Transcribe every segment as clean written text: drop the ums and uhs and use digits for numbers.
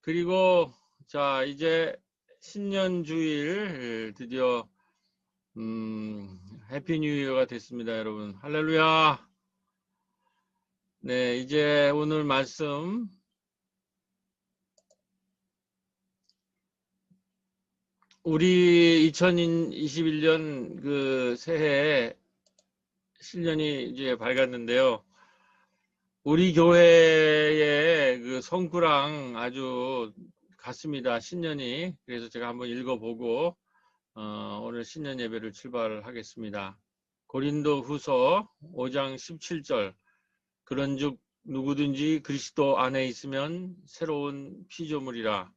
그리고 자 이제 신년 주일 드디어 해피 뉴 이어가 됐습니다, 여러분. 할렐루야. 네, 이제 오늘 말씀 우리 2021년 그 새해 신년이 이제 밝았는데요. 우리 교회의 그 성구랑 아주 같습니다, 신년이. 그래서 제가 한번 읽어보고 오늘 신년 예배를 출발하겠습니다. 고린도 후서 5장 17절. 그런즉 누구든지 그리스도 안에 있으면 새로운 피조물이라.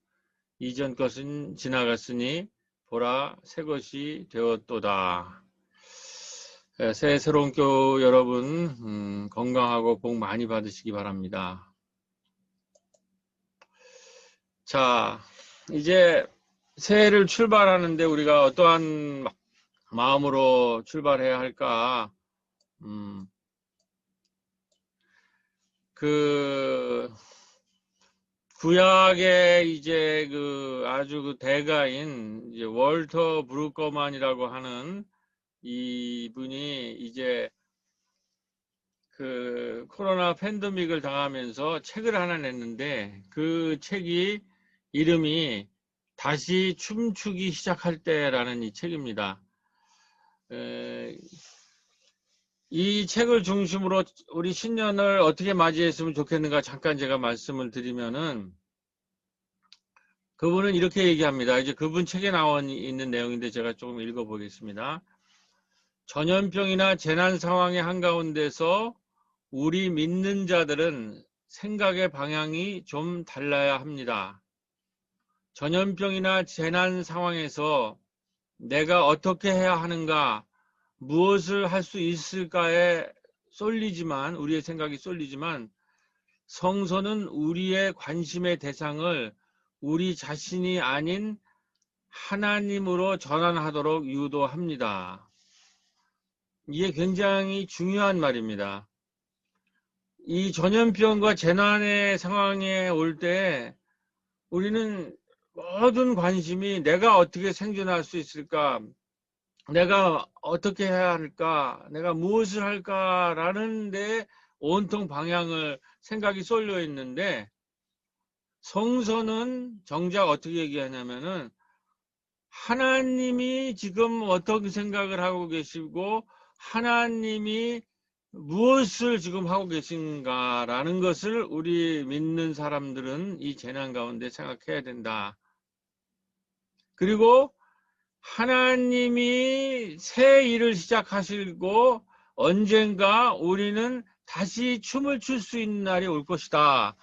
이전 것은 지나갔으니 보라 새 것이 되었도다. 새해 새로운 교 여러분 건강하고 복 많이 받으시기 바랍니다. 자, 이제 새해를 출발하는데 우리가 어떠한 마음으로 출발해야 할까? 그 구약의 이제 그 아주 그 대가인 이제 월터 브루커만이라고 하는 이분이 이제 그 코로나 팬데믹을 당하면서 책을 하나 냈는데 그 책이 이름이 다시 춤추기 시작할 때라는 이 책입니다. 이 책을 중심으로 우리 신년을 어떻게 맞이했으면 좋겠는가 잠깐 제가 말씀을 드리면은 그분은 이렇게 얘기합니다. 이제 그분 책에 나와 있는 내용인데 제가 조금 읽어보겠습니다. 전염병이나 재난 상황의 한가운데서 우리 믿는 자들은 생각의 방향이 좀 달라야 합니다. 전염병이나 재난 상황에서 내가 어떻게 해야 하는가, 무엇을 할 수 있을까에 우리의 생각이 쏠리지만 성서는 우리의 관심의 대상을 우리 자신이 아닌 하나님으로 전환하도록 유도합니다. 이게 굉장히 중요한 말입니다. 이 전염병과 재난의 상황에 올 때 우리는 모든 관심이 내가 어떻게 생존할 수 있을까, 내가 어떻게 해야 할까, 내가 무엇을 할까라는 데 온통 생각이 쏠려 있는데 성서는 정작 어떻게 얘기하냐면은 하나님이 지금 어떤 생각을 하고 계시고 하나님이 무엇을 지금 하고 계신가라는 것을 우리 믿는 사람들은 이 재난 가운데 생각해야 된다. 그리고 하나님이 새 일을 시작하시고 언젠가 우리는 다시 춤을 출 수 있는 날이 올 것이다.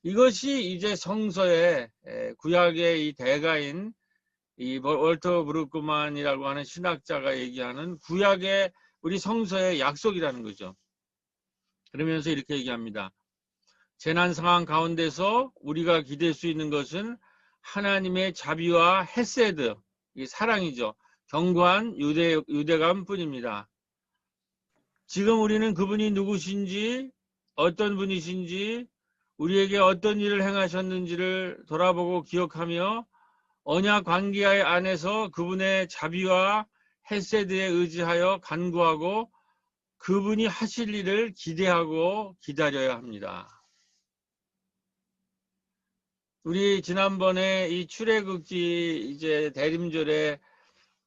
이것이 이제 성서의 구약의 이 대가인 이 월터 브루크만이라고 하는 신학자가 얘기하는 구약의 우리 성서의 약속이라는 거죠. 그러면서 이렇게 얘기합니다. 재난 상황 가운데서 우리가 기댈 수 있는 것은 하나님의 자비와 헤세드, 사랑이죠. 견고한 유대감 뿐입니다. 지금 우리는 그분이 누구신지, 어떤 분이신지, 우리에게 어떤 일을 행하셨는지를 돌아보고 기억하며 언약 관계 안에서 그분의 자비와 헤세드에 의지하여 간구하고 그분이 하실 일을 기대하고 기다려야 합니다. 우리 지난번에 이 출애굽기 이제 대림절에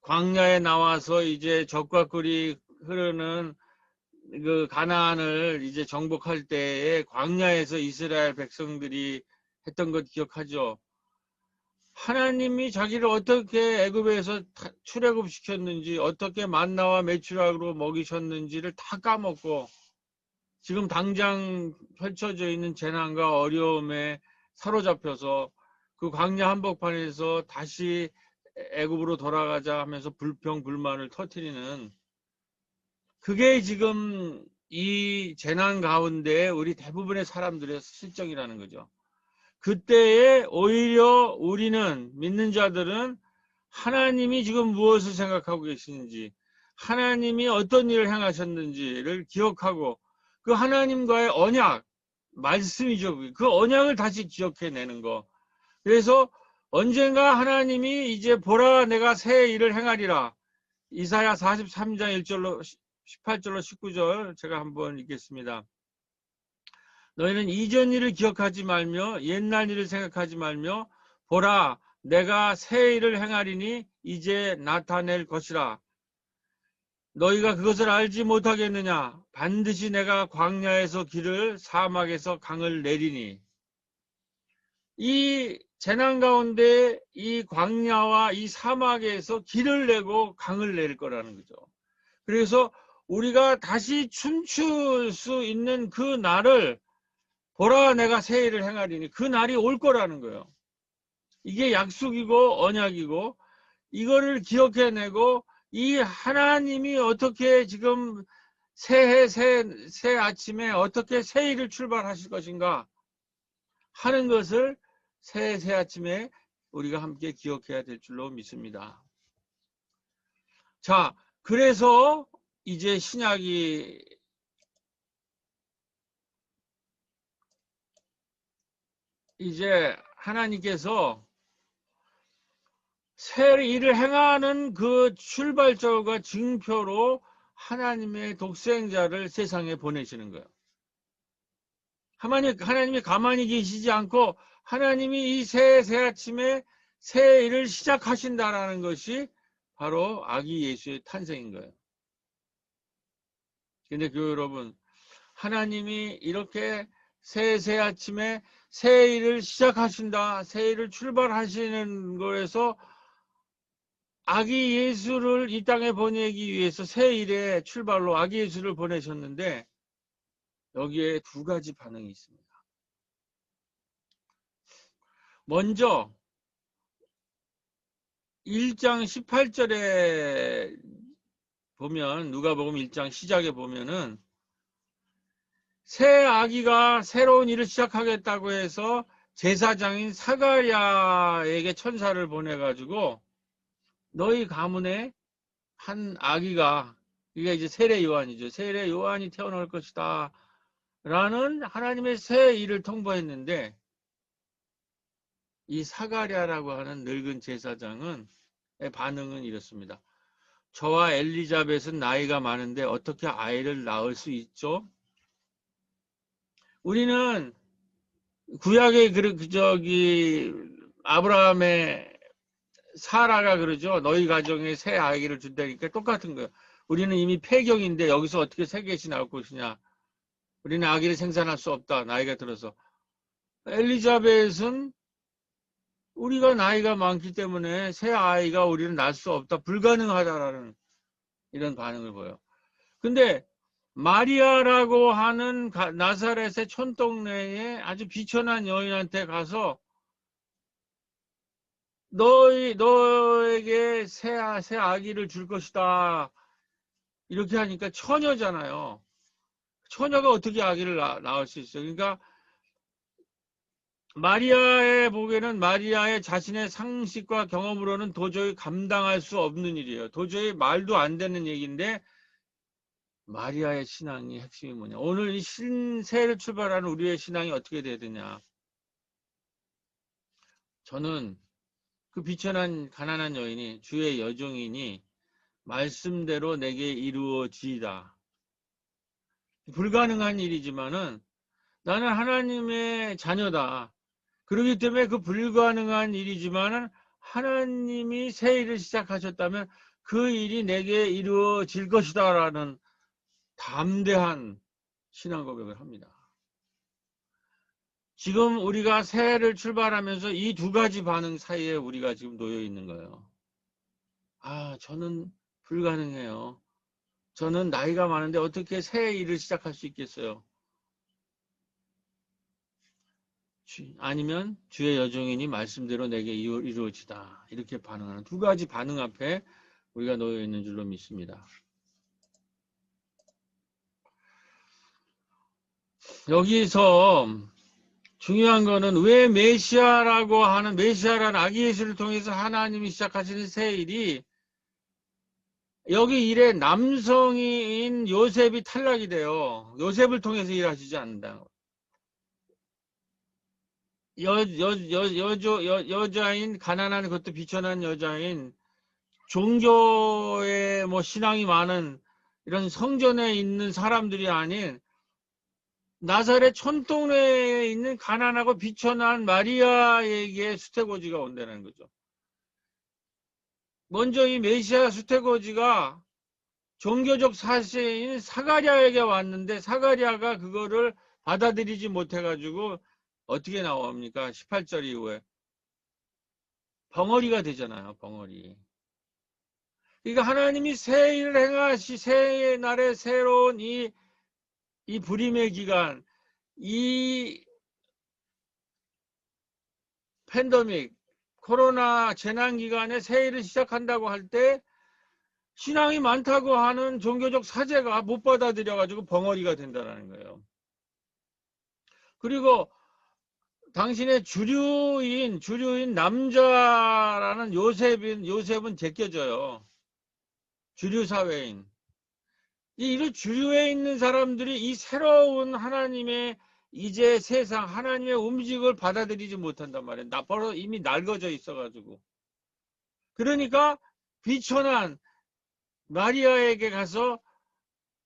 광야에 나와서 이제 적과 꿀이 흐르는 그 가나안을 이제 정복할 때에 광야에서 이스라엘 백성들이 했던 것 기억하죠? 하나님이 자기를 어떻게 애굽에서 출애굽시켰는지 어떻게 만나와 메추라기로 먹이셨는지를 다 까먹고 지금 당장 펼쳐져 있는 재난과 어려움에 사로잡혀서 그 광야 한복판에서 다시 애굽으로 돌아가자 하면서 불평불만을 터뜨리는 그게 지금 이 재난 가운데 우리 대부분의 사람들의 실정이라는 거죠. 그때에 오히려 우리는 믿는 자들은 하나님이 지금 무엇을 생각하고 계시는지 하나님이 어떤 일을 행하셨는지를 기억하고 그 하나님과의 언약 말씀이죠. 그 언약을 다시 기억해내는 거 그래서 언젠가 하나님이 이제 보라 내가 새 일을 행하리라. 이사야 43장 1절로 18절로 19절 제가 한번 읽겠습니다. 너희는 이전 일을 기억하지 말며 옛날 일을 생각하지 말며 보라 내가 새 일을 행하리니 이제 나타낼 것이라. 너희가 그것을 알지 못하겠느냐? 반드시 내가 광야에서 길을 사막에서 강을 내리니. 이 재난 가운데 이 광야와 이 사막에서 길을 내고 강을 내릴 거라는 거죠. 그래서 우리가 다시 춤출 수 있는 그 날을 보라 내가 새 일을 행하리니 그 날이 올 거라는 거예요. 이게 약속이고 언약이고 이거를 기억해내고 이 하나님이 어떻게 지금 새해 새 아침에 어떻게 새 일을 출발하실 것인가 하는 것을 새 아침에 우리가 함께 기억해야 될 줄로 믿습니다. 자, 그래서 이제 신약이 이제 하나님께서 새 일을 행하는 그 출발점과 징표로 하나님의 독생자를 세상에 보내시는 거예요. 하나님이 가만히 계시지 않고 하나님이 이 새 아침에 새 일을 시작하신다라는 것이 바로 아기 예수의 탄생인 거예요. 근데 여러분, 하나님이 이렇게 새 아침에 새 일을 시작하신다, 새 일을 출발하시는 거에서 아기 예수를 이 땅에 보내기 위해서 새 일의 출발로 아기 예수를 보내셨는데 여기에 두 가지 반응이 있습니다. 먼저 1장 18절에 보면 누가복음 1장 시작에 보면은 새 아기가 새로운 일을 시작하겠다고 해서 제사장인 사가랴에게 천사를 보내가지고 너희 가문에 한 아기가 이게 이제 세례 요한이죠. 세례 요한이 태어날 것이다 라는 하나님의 새 일을 통보했는데 이 사가랴라고 하는 늙은 제사장은 반응은 이렇습니다. 저와 엘리자벳은 나이가 많은데 어떻게 아이를 낳을 수 있죠? 우리는 구약의 아브라함의 사라가 그러죠. 너희 가정에 새 아기를 준다니까 똑같은 거예요. 우리는 이미 폐경인데 여기서 어떻게 새 개시 나올 것이냐. 우리는 아기를 생산할 수 없다. 나이가 들어서. 엘리자벳은 우리가 나이가 많기 때문에 새 아이가 우리는 낳을 수 없다. 불가능하다라는 이런 반응을 보여요. 근데 마리아라고 하는 나사렛의 촌동네에 아주 비천한 여인한테 가서 너에게 새 아기를 줄 것이다. 이렇게 하니까 처녀잖아요. 처녀가 어떻게 아기를 낳을 수 있어요? 그러니까 마리아의 보기에는 마리아의 자신의 상식과 경험으로는 도저히 감당할 수 없는 일이에요. 도저히 말도 안 되는 얘기인데 마리아의 신앙이 핵심이 뭐냐. 오늘 이 신세를 출발하는 우리의 신앙이 어떻게 돼야 되냐. 저는 그 비천한 가난한 여인이 주의 여종이니 말씀대로 내게 이루어지이다. 불가능한 일이지만은 나는 하나님의 자녀다. 그렇기 때문에 그 불가능한 일이지만은 하나님이 새 일을 시작하셨다면 그 일이 내게 이루어질 것이다 라는 담대한 신앙 고백을 합니다. 지금 우리가 새해를 출발하면서 이 두 가지 반응 사이에 우리가 지금 놓여 있는 거예요. 아, 저는 불가능해요. 저는 나이가 많은데 어떻게 새 일을 시작할 수 있겠어요? 아니면 주의 여종이니 말씀대로 내게 이루어지다. 이렇게 반응하는 두 가지 반응 앞에 우리가 놓여 있는 줄로 믿습니다. 여기서 중요한 거는 왜 메시아라고 하는 메시아라는 아기 예수를 통해서 하나님이 시작하시는 새 일이 여기 일에 남성인 요셉이 탈락이 돼요. 요셉을 통해서 일하시지 않는다. 여자인, 가난한 것도 비천한 여자인, 종교에 뭐 신앙이 많은 이런 성전에 있는 사람들이 아닌 나사렛 촌동네에 있는 가난하고 비천한 마리아에게 수태고지가 온다는 거죠. 먼저 이 메시아 수태고지가 종교적 사세인 사가랴에게 왔는데 사가랴가 그거를 받아들이지 못해가지고 어떻게 나옵니까? 18절 이후에 벙어리가 되잖아요. 벙어리. 그러니까 하나님이 새 일을 행하시, 새 날에 새로운 이 불임의 기간, 이 팬데믹, 코로나 재난 기간에 새 일을 시작한다고 할 때 신앙이 많다고 하는 종교적 사제가 못 받아들여가지고 벙어리가 된다는 거예요. 그리고 당신의 주류인 남자라는 요셉은 제껴져요. 주류 사회인. 이런 주류에 있는 사람들이 이 새로운 하나님의 이제 세상, 하나님의 움직임을 받아들이지 못한단 말이에요. 바로 이미 낡아져 있어가지고. 그러니까 비천한 마리아에게 가서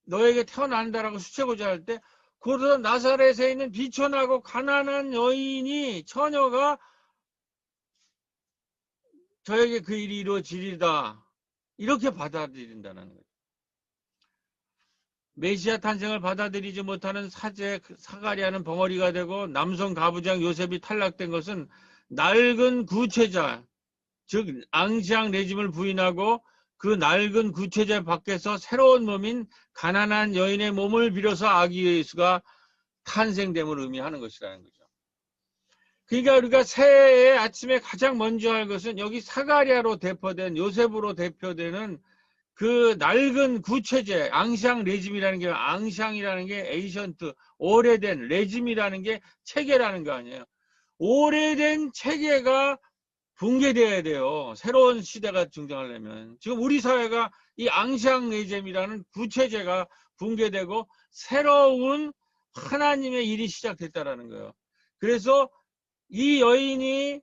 너에게 태어난다라고 수채고자 할 때, 그러다 나사렛에 있는 비천하고 가난한 여인이, 처녀가 저에게 그 일이 이루어지리다. 이렇게 받아들인다는 거예요. 메시아 탄생을 받아들이지 못하는 사제 사가랴는 벙어리가 되고 남성 가부장 요셉이 탈락된 것은 낡은 구체자, 즉 앙시앙 레짐을 부인하고 그 낡은 구체자 밖에서 새로운 몸인 가난한 여인의 몸을 빌어서 아기 예수가 탄생됨을 의미하는 것이라는 거죠. 그러니까 우리가 새해의 아침에 가장 먼저 할 것은 여기 사가랴로 대표된, 요셉으로 대표되는 그 낡은 구체제, 앙시앙 레짐이라는 게, 앙시앙이라는 게 에이션트, 오래된, 레짐이라는 게 체계라는 거 아니에요. 오래된 체계가 붕괴되어야 돼요. 새로운 시대가 등장하려면. 지금 우리 사회가 이 앙시앙 레짐이라는 구체제가 붕괴되고 새로운 하나님의 일이 시작됐다라는 거예요. 그래서 이 여인이,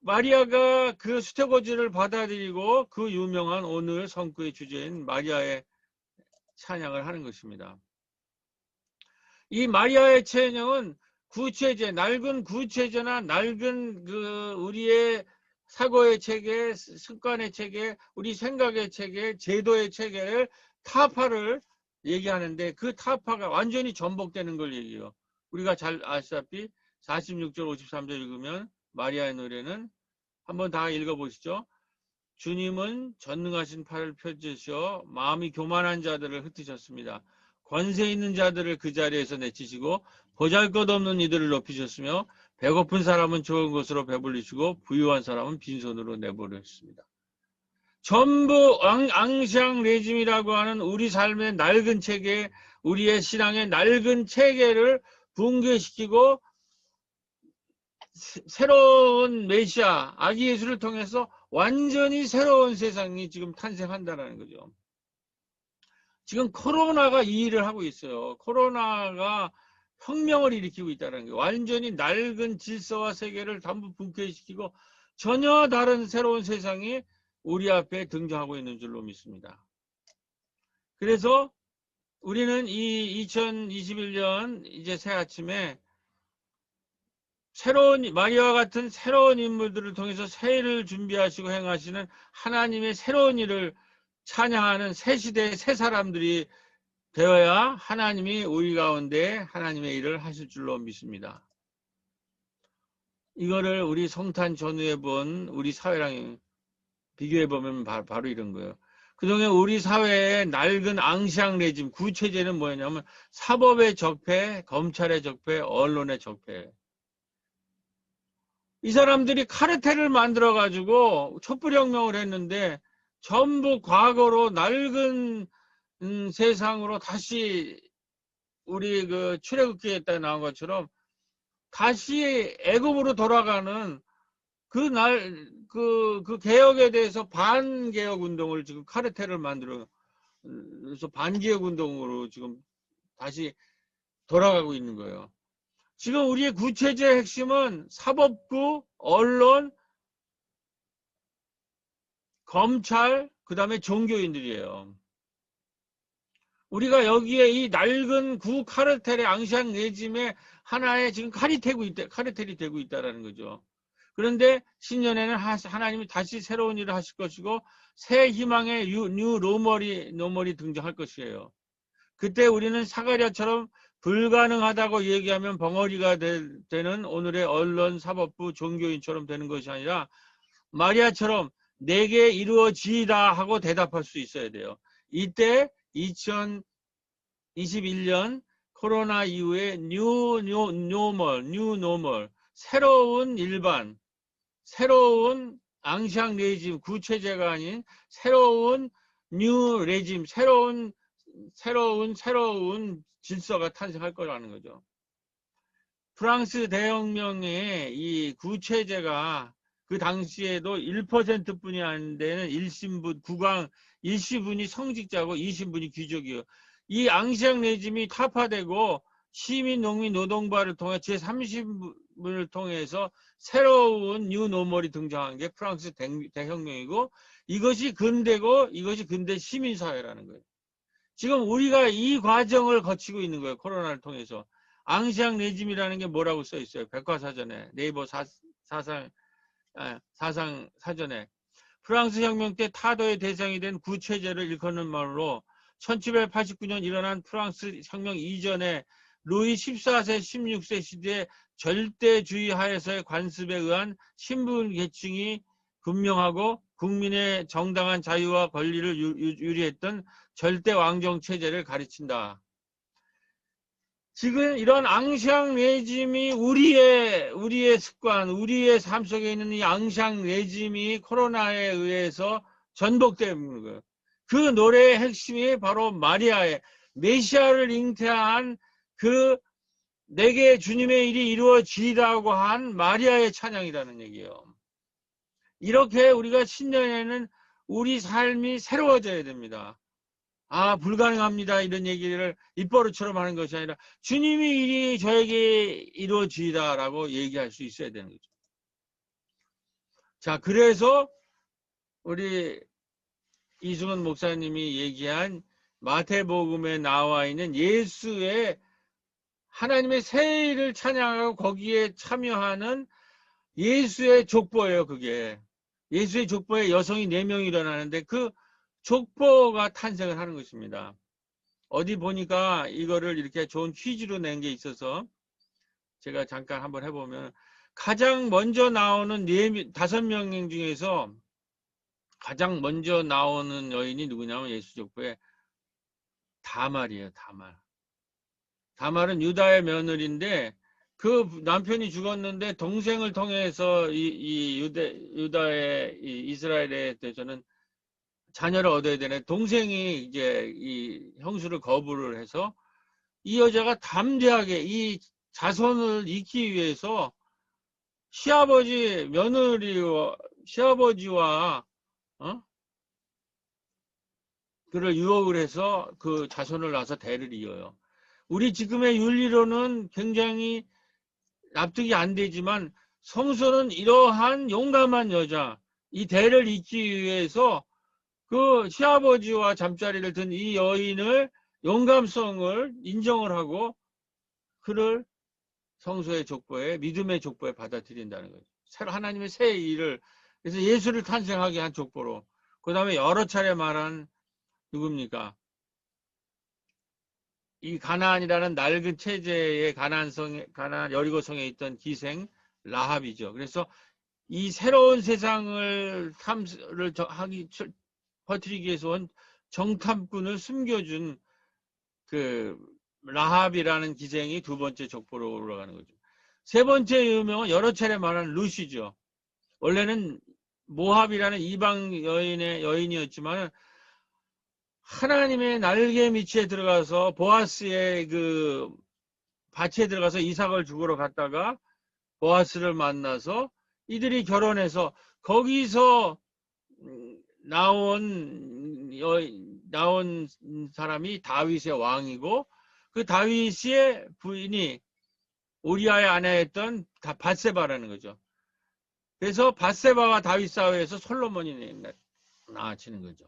마리아가 그 수태고지를 받아들이고 그 유명한 오늘 성구의 주제인 마리아의 찬양을 하는 것입니다. 이 마리아의 찬양은 구체제, 낡은 구체제나 낡은 그 우리의 사고의 체계, 습관의 체계, 우리 생각의 체계, 제도의 체계를 타파를 얘기하는데 그 타파가 완전히 전복되는 걸 얘기해요. 우리가 잘 아시다시피 46절 53절 읽으면 마리아의 노래는 한번 다 읽어보시죠. 주님은 전능하신 팔을 펴주셔 마음이 교만한 자들을 흩으셨습니다. 권세 있는 자들을 그 자리에서 내치시고 보잘것없는 이들을 높이셨으며 배고픈 사람은 좋은 것으로 배불리시고 부유한 사람은 빈손으로 내버리셨습니다. 전부 앙시앙 레짐이라고 하는 우리 삶의 낡은 체계, 우리의 신앙의 낡은 체계를 붕괴시키고 새로운 메시아, 아기 예수를 통해서 완전히 새로운 세상이 지금 탄생한다는 거죠. 지금 코로나가 이 일을 하고 있어요. 코로나가 혁명을 일으키고 있다는 거예요. 완전히 낡은 질서와 세계를 전부 붕괴시키고 전혀 다른 새로운 세상이 우리 앞에 등장하고 있는 줄로 믿습니다. 그래서 우리는 이 2021년 이제 새 아침에 새로운 마리아와 같은 새로운 인물들을 통해서 새 일을 준비하시고 행하시는 하나님의 새로운 일을 찬양하는 새 시대의 새 사람들이 되어야 하나님이 우리 가운데 하나님의 일을 하실 줄로 믿습니다. 이거를 우리 성탄 전후에 본 우리 사회랑 비교해 보면 바로 이런 거예요. 그동안 우리 사회의 낡은 앙시앙 레짐, 구체제는 뭐냐면 사법의 적폐, 검찰의 적폐, 언론의 적폐. 이 사람들이 카르텔을 만들어가지고 촛불혁명을 했는데 전부 과거로 낡은 세상으로 다시 우리 그 출애굽기에 나온 것처럼 다시 애굽으로 돌아가는 그 개혁에 대해서 반개혁 운동을 지금 카르텔을 만들어서 반개혁 운동으로 지금 다시 돌아가고 있는 거예요. 지금 우리의 구체제의 핵심은 사법부, 언론, 검찰, 그 다음에 종교인들이에요. 우리가 여기에 이 낡은 구 카르텔의 앙시앙 레짐의 하나의 지금 카르텔이 되고 있다라는 거죠. 그런데 신년에는 하나님이 다시 새로운 일을 하실 것이고 새 희망의 뉴 노멀이 등장할 것이에요. 그때 우리는 사가랴처럼 불가능하다고 얘기하면 벙어리가 되는 오늘의 언론, 사법부, 종교인처럼 되는 것이 아니라 마리아처럼 내게 이루어지이다 하고 대답할 수 있어야 돼요. 이때 2021년 코로나 이후에 뉴 노멀, 새로운 일반, 새로운 앙샹 레짐, 구체제가 아닌 새로운 뉴 레짐, 새로운 질서가 탄생할 거라는 거죠. 프랑스 대혁명의 이 구체제가 그 당시에도 1%뿐이 안 되는 국왕 1시분이 성직자고 20분이 귀족이에요. 이 앙시앙 레짐이 타파되고 시민, 농민, 노동바를 통해 제30분을 통해서 새로운 뉴 노멀이 등장한 게 프랑스 대혁명이고 이것이 근대고 이것이 근대 시민사회라는 거예요. 지금 우리가 이 과정을 거치고 있는 거예요. 코로나를 통해서. 앙시앙 레짐이라는 게 뭐라고 써 있어요. 백과사전에, 네이버 사상 사전에. 프랑스 혁명 때 타도의 대상이 된 구체제를 일컫는 말로 1789년 일어난 프랑스 혁명 이전에 루이 14세, 16세 시대에 절대주의 하에서의 관습에 의한 신분 계층이 분명하고 국민의 정당한 자유와 권리를 유리했던 절대 왕정 체제를 가르친다. 지금 이런 앙샹 레짐이 우리의 습관, 우리의 삶 속에 있는 이 앙샹 레짐이 코로나에 의해서 전복되는 거예요. 그 노래의 핵심이 바로 마리아의 메시아를 잉태한 그 내게 주님의 일이 이루어지라고 한 마리아의 찬양이라는 얘기예요. 이렇게 우리가 신년에는 우리 삶이 새로워져야 됩니다. 아, 불가능합니다. 이런 얘기를 입버릇처럼 하는 것이 아니라 주님의 일이 저에게 이루어지다라고 얘기할 수 있어야 되는 거죠. 자, 그래서 우리 이승원 목사님이 얘기한 마태복음에 나와 있는 예수의 하나님의 새 일을 찬양하고 거기에 참여하는 예수의 족보예요. 그게 예수의 족보에 여성이 4명이 일어나는데 그 족보가 탄생을 하는 것입니다. 어디 보니까 이거를 이렇게 좋은 퀴즈로 낸 게 있어서 제가 잠깐 한번 해보면 가장 먼저 나오는 5명 중에서 가장 먼저 나오는 여인이 누구냐면 예수 족보에 다말이에요. 다말은 유다의 며느리인데 그 남편이 죽었는데 동생을 통해서 유다의 이스라엘에 대해서는 자녀를 얻어야 되네. 동생이 이제 이 형수를 거부를 해서 이 여자가 담대하게 이 자손을 잇기 위해서 시아버지와 그를 유혹을 해서 그 자손을 낳아서 대를 이어요. 우리 지금의 윤리로는 굉장히 납득이 안 되지만 성서는 이러한 용감한 여자, 이 대를 잇기 위해서 그 시아버지와 잠자리를 든 이 여인을 용감성을 인정을 하고 그를 성소의 족보에 믿음의 족보에 받아들인다는 거죠. 새로 하나님의 새 일을 그래서 예수를 탄생하게 한 족보로 그 다음에 여러 차례 말한 누굽니까? 이 가나안이라는 낡은 체제의 가나안 여리고성에 있던 기생 라합이죠. 그래서 이 새로운 세상을 퍼뜨리기 위해서 온 정탐꾼을 숨겨준 그 라합이라는 기생이 2번째 족보로 올라가는 거죠. 3번째 유명은 여러 차례 말한 루시죠. 원래는 모합이라는 이방 여인이었지만 하나님의 날개 밑에 들어가서 보아스의 그 밭에 들어가서 이삭을 죽으러 갔다가 보아스를 만나서 이들이 결혼해서 거기서 나온 사람이 다윗의 왕이고 그 다윗의 부인이 우리아의 아내였던 밧세바라는 거죠. 그래서 밧세바와 다윗 사회에서 솔로몬이 나아지는 거죠.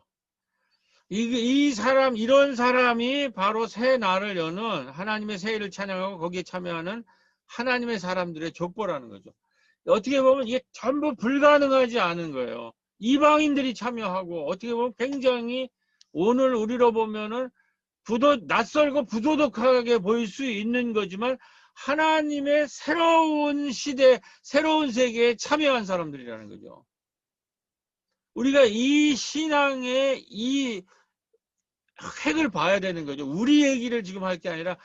이런 사람이 바로 새 날을 여는 하나님의 새 일을 찬양하고 거기에 참여하는 하나님의 사람들의 족보라는 거죠. 어떻게 보면 이게 전부 불가능하지 않은 거예요. 이방인들이 참여하고 어떻게 보면 굉장히 오늘 우리로 보면은 낯설고 부도덕하게 보일 수 있는 거지만 하나님의 새로운 시대, 새로운 세계에 참여한 사람들이라는 거죠. 우리가 이 신앙의 이 핵을 봐야 되는 거죠. 우리 얘기를 지금 할 게 아니라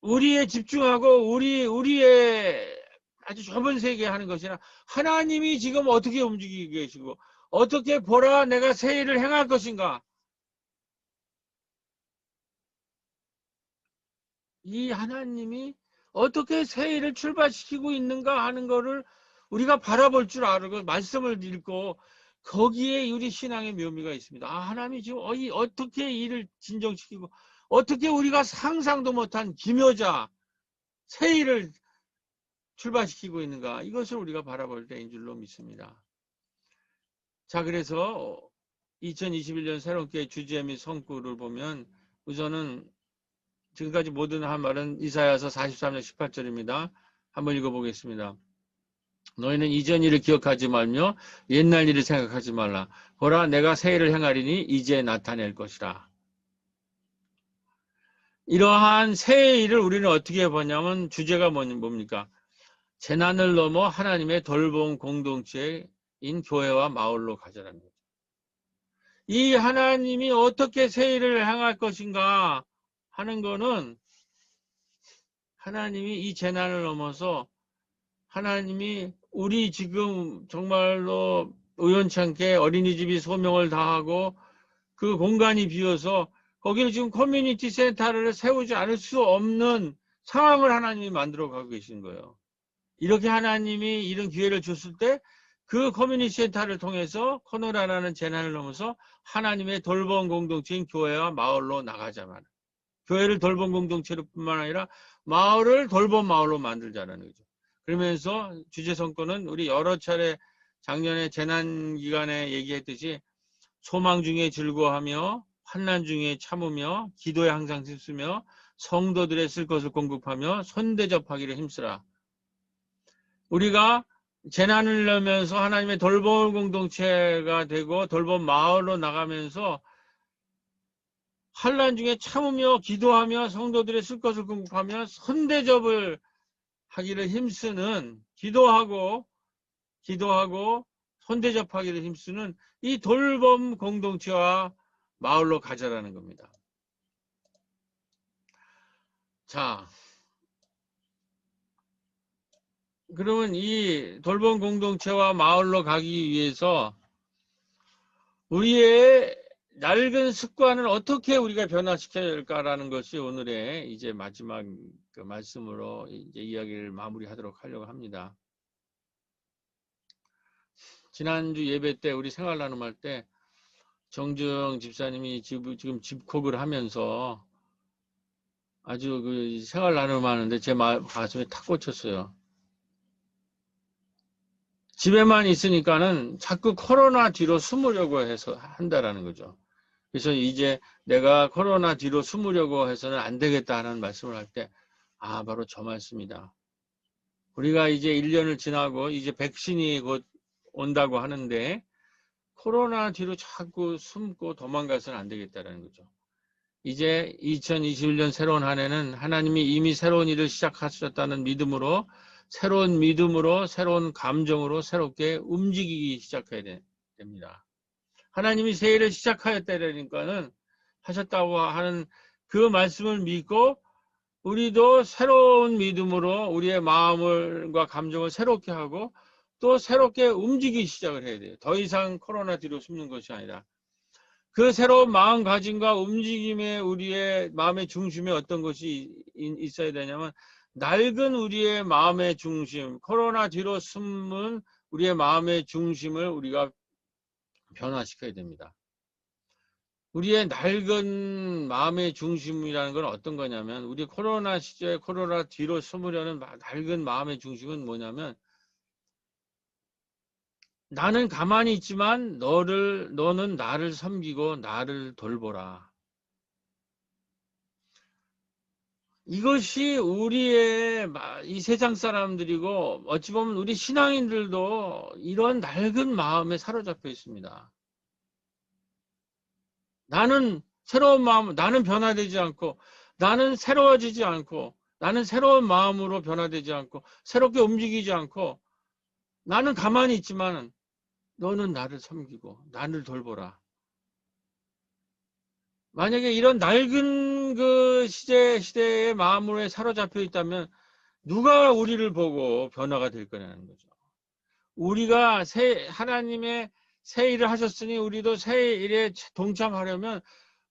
우리에 집중하고 우리의 아주 좁은 세계에 하는 것이나 하나님이 지금 어떻게 움직이고 계시고 어떻게 보라 내가 새 일을 행할 것인가. 이 하나님이 어떻게 새 일을 출발시키고 있는가 하는 거를 우리가 바라볼 줄 알고 말씀을 읽고 거기에 우리 신앙의 묘미가 있습니다. 아, 하나님이 지금 어떻게 일을 진정시키고 어떻게 우리가 상상도 못한 기묘자 새 일을 출발시키고 있는가 이것을 우리가 바라볼 때인 줄로 믿습니다. 자, 그래서 2021년 새롭게 주제 및 성구를 보면 우선은 지금까지 모든 한 말은 이사야서 43장 18절입니다. 한번 읽어보겠습니다. 너희는 이전 일을 기억하지 말며 옛날 일을 생각하지 말라. 보라 내가 새 일을 행하리니 이제 나타낼 것이라. 이러한 새 일을 우리는 어떻게 보냐면 주제가 뭡니까? 재난을 넘어 하나님의 돌봄 공동체인 교회와 마을로 가자는 거죠. 이 하나님이 어떻게 새 일을 행할 것인가 하는 거는 하나님이 이 재난을 넘어서 하나님이 우리 지금 정말로 우연찮게 어린이집이 소명을 다하고 그 공간이 비어서 거기를 지금 커뮤니티 센터를 세우지 않을 수 없는 상황을 하나님이 만들어 가고 계신 거예요. 이렇게 하나님이 이런 기회를 줬을 때 그 커뮤니티 센터를 통해서 코로나라는 재난을 넘어서 하나님의 돌봄 공동체인 교회와 마을로 나가자만 교회를 돌봄 공동체로 뿐만 아니라 마을을 돌봄 마을로 만들자는 거죠. 그러면서 주제 성과는 우리 여러 차례 작년에 재난 기간에 얘기했듯이 소망 중에 즐거워하며 환난 중에 참으며 기도에 항상 힘쓰며 성도들의 쓸 것을 공급하며 손대접하기를 힘쓰라. 우리가 재난을 넘으면서 하나님의 돌봄 공동체가 되고 돌봄 마을로 나가면서 환난 중에 참으며 기도하며 성도들의 쓸 것을 공급하며 손대접을 하기를 힘쓰는 기도하고 손대접하기를 힘쓰는 이 돌봄 공동체와 마을로 가자라는 겁니다. 자, 그러면 이 돌봄 공동체와 마을로 가기 위해서 우리의 낡은 습관을 어떻게 우리가 변화시켜야 될까라는 것이 오늘의 이제 마지막 그 말씀으로 이제 이야기를 마무리하도록 하려고 합니다. 지난주 예배 때 우리 생활 나눔할 때 정정 집사님이 지금 집콕을 하면서 아주 그 생활 나눔하는데 제 가슴에 탁 꽂혔어요. 집에만 있으니까는 자꾸 코로나 뒤로 숨으려고 해서 한다라는 거죠. 그래서 이제 내가 코로나 뒤로 숨으려고 해서는 안 되겠다는 말씀을 할 때, 아, 바로 저 말씀이다. 우리가 이제 1년을 지나고 이제 백신이 곧 온다고 하는데, 코로나 뒤로 자꾸 숨고 도망가서는 안 되겠다는 거죠. 이제 2021년 새로운 한 해는 하나님이 이미 새로운 일을 시작하셨다는 믿음으로 새로운 감정으로 새롭게 움직이기 시작해야 됩니다. 하나님이 새 일을 시작하였다니까는 하셨다고 하는 그 말씀을 믿고 우리도 새로운 믿음으로 우리의 마음과 감정을 새롭게 하고 또 새롭게 움직이기 시작을 해야 돼요. 더 이상 코로나 뒤로 숨는 것이 아니라 그 새로운 마음가짐과 움직임에 우리의 마음의 중심에 어떤 것이 있어야 되냐면 낡은 우리의 마음의 중심, 코로나 뒤로 숨은 우리의 마음의 중심을 우리가 변화시켜야 됩니다. 우리의 낡은 마음의 중심이라는 건 어떤 거냐면, 우리 코로나 시절에 코로나 뒤로 숨으려는 낡은 마음의 중심은 뭐냐면, 나는 가만히 있지만 너는 나를 섬기고 나를 돌보라. 이것이 우리의 이 세상 사람들이고, 어찌 보면 우리 신앙인들도 이런 낡은 마음에 사로잡혀 있습니다. 나는 새로운 마음, 나는 변화되지 않고, 나는 새로워지지 않고, 나는 새로운 마음으로 변화되지 않고, 새롭게 움직이지 않고, 나는 가만히 있지만 너는 나를 섬기고 나를 돌보라. 만약에 이런 낡은 그 시대의 마음으로 사로잡혀 있다면 누가 우리를 보고 변화가 될 거냐는 거죠. 우리가 하나님의 새 일을 하셨으니 우리도 새 일에 동참하려면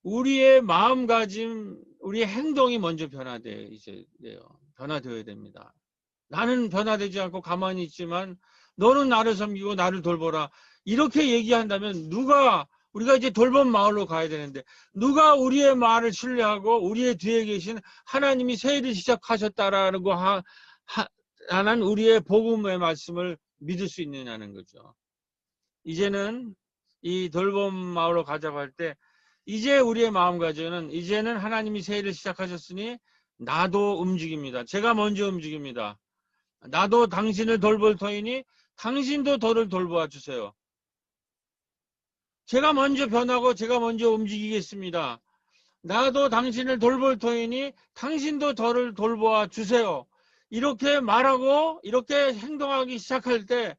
우리의 마음가짐, 우리의 행동이 먼저 변화되어야 됩니다. 나는 변화되지 않고 가만히 있지만 너는 나를 섬기고 나를 돌보라. 이렇게 얘기한다면 우리가 이제 돌봄 마을로 가야 되는데 누가 우리의 말을 신뢰하고 우리의 뒤에 계신 하나님이 새 일을 시작하셨다라고 하는 우리의 복음의 말씀을 믿을 수 있느냐는 거죠. 이제는 이 돌봄 마을로 가자고 할 때 이제 우리의 마음가짐은 이제는 하나님이 새 일을 시작하셨으니 나도 움직입니다. 제가 먼저 움직입니다. 나도 당신을 돌볼 터이니 당신도 저를 돌보아 주세요. 제가 먼저 변하고 제가 먼저 움직이겠습니다. 나도 당신을 돌볼 터이니 당신도 저를 돌보아 주세요. 이렇게 말하고 이렇게 행동하기 시작할 때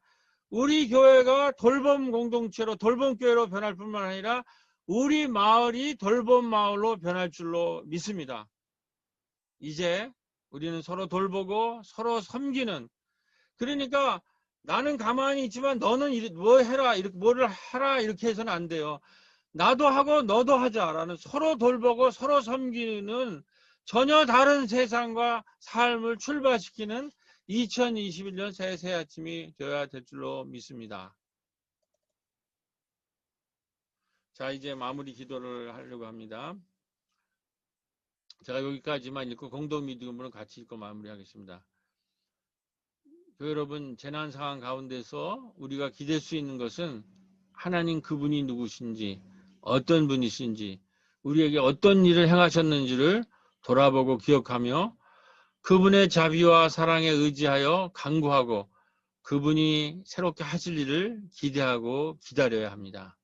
우리 교회가 돌봄 공동체로 돌봄 교회로 변할 뿐만 아니라 우리 마을이 돌봄 마을로 변할 줄로 믿습니다. 이제 우리는 서로 돌보고 서로 섬기는, 그러니까 나는 가만히 있지만 너는 뭐 해라, 뭐를 하라 이렇게 해서는 안 돼요. 나도 하고 너도 하자라는, 서로 돌보고 서로 섬기는 전혀 다른 세상과 삶을 출발시키는 2021년 새 아침이 되어야 될 줄로 믿습니다. 자, 이제 마무리 기도를 하려고 합니다. 제가 여기까지만 읽고 공동 믿음으로 같이 읽고 마무리하겠습니다. 여러분, 재난 상황 가운데서 우리가 기댈 수 있는 것은 하나님 그분이 누구신지, 어떤 분이신지, 우리에게 어떤 일을 행하셨는지를 돌아보고 기억하며 그분의 자비와 사랑에 의지하여 간구하고 그분이 새롭게 하실 일을 기대하고 기다려야 합니다.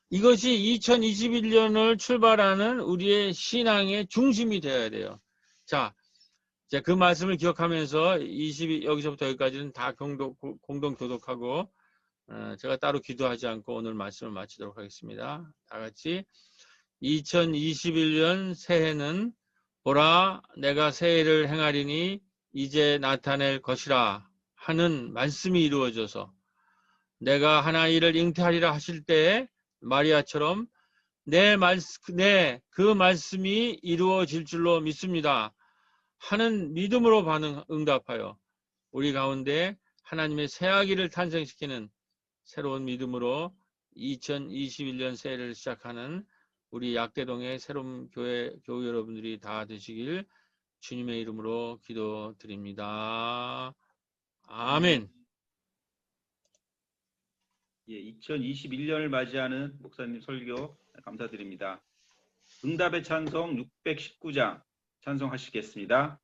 이것이 2021년을 출발하는 우리의 신앙의 중심이 되어야 돼요. 자, 그 말씀을 기억하면서 여기서부터 여기까지는 다 공동 교독하고 제가 따로 기도하지 않고 오늘 말씀을 마치도록 하겠습니다. 다 같이 2021년 새해는 보라 내가 새해를 행하리니 이제 나타낼 것이라 하는 말씀이 이루어져서 내가 하나 일을 잉태하리라 하실 때에 마리아처럼 그 말씀이 이루어질 줄로 믿습니다 하는 믿음으로 응답하여 우리 가운데 하나님의 새아기를 탄생시키는 새로운 믿음으로 2021년 새해를 시작하는 우리 약대동의 새로운 교우 여러분들이 다 되시길 주님의 이름으로 기도드립니다. 아멘. 예, 2021년을 맞이하는 목사님 설교 감사드립니다. 응답의 찬송 619장 찬송하시겠습니다.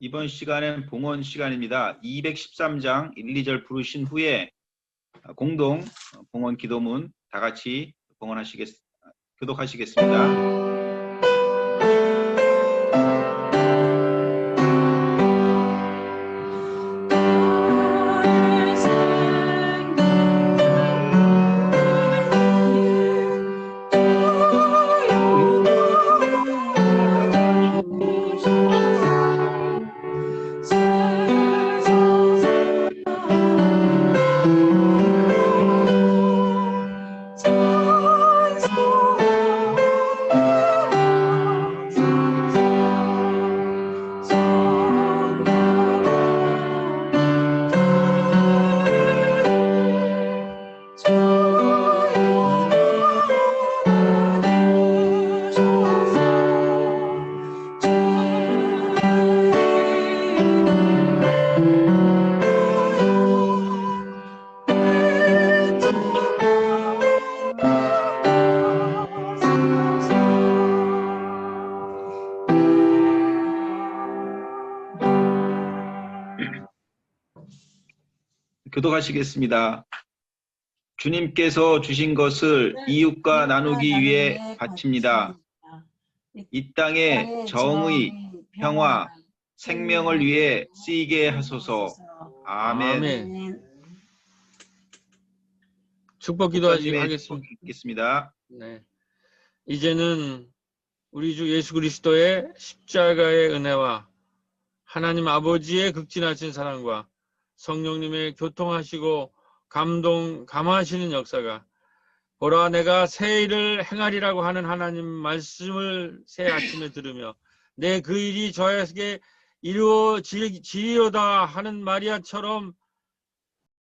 이번 시간은 봉헌 시간입니다. 213장 1, 2절 부르신 후에 공동 봉헌 기도문 다 같이 교독하시겠습니다. 교독하시겠습니다. 주님께서 주신 것을 이웃과 나누기 위해 바칩니다. 이 땅에 정의, 평화, 생명을 위해 쓰이게 하소서. 아멘. 아멘. 축복 기도하겠습니다. 네. 이제는 우리 주 예수 그리스도의 십자가의 은혜와 하나님 아버지의 극진하신 사랑과 성령님의 교통하시고 감화하시는 역사가 보라 내가 새 일을 행하리라고 하는 하나님 말씀을 새 아침에 들으며 내 그 일이 저에게 이루어지리로다 하는 마리아처럼